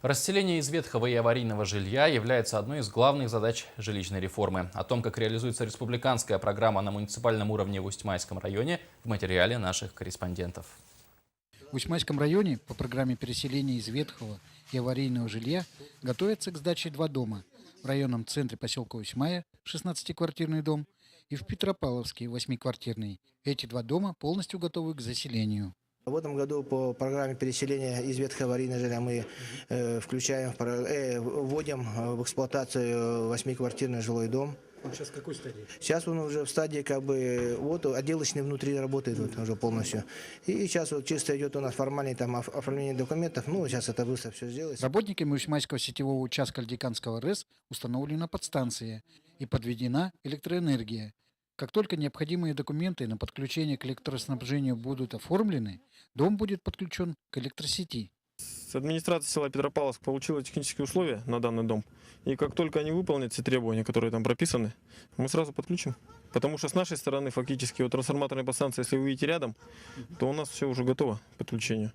Расселение из ветхого и аварийного жилья является одной из главных задач жилищной реформы. О том, как реализуется республиканская программа на муниципальном уровне в Усть-Майском районе, в материале наших корреспондентов. В Усть-Майском районе по программе переселения из ветхого и аварийного жилья готовятся к сдаче два дома. В районном центре поселка Усть-Мая 16-квартирный дом и в Петропавловске 8-квартирный. Эти два дома полностью готовы к заселению. В этом году по программе переселения из ветхого аварийного жилья мы вводим в эксплуатацию 8-квартирный жилой дом. Он сейчас в какой стадии? Сейчас он уже в стадии отделочный внутри работает уже полностью. И сейчас чисто идет у нас формальное оформление документов. Сейчас это быстро все сделается. Работниками Усть-Майского сетевого участка Льдиканского РЭС установлена подстанция и подведена электроэнергия. Как только необходимые документы на подключение к электроснабжению будут оформлены, дом будет подключен к электросети. Администрация села Петропавловск получила технические условия на данный дом. И как только они выполнят все требования, которые там прописаны, мы сразу подключим. Потому что с нашей стороны фактически трансформаторная подстанция, если вы видите рядом, то у нас все уже готово к подключению.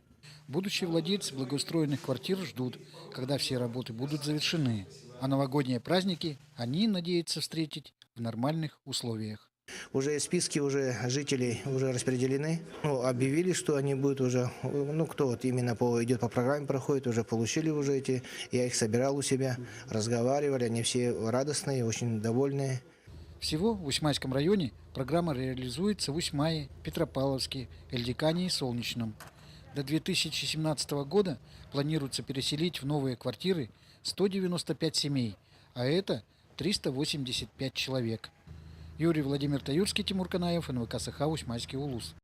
Будущие владельцы благоустроенных квартир ждут, когда все работы будут завершены. А новогодние праздники они надеются встретить в нормальных условиях. Уже списки жителей уже распределены. Объявили, что они будут уже, кто именно идет по программе, проходит, уже получили уже эти. Я их собирал у себя, разговаривали, они все радостные, очень довольные. Всего в Усть-Майском районе программа реализуется в Усть-Мае, Петропавловске, Эльдикане и Солнечном. До 2017 года планируется переселить в новые квартиры 195 семей, а это 385 человек. Юрий Владимир Таюрский, Тимур Канаев, НВК СХ, Усть-Майский улус.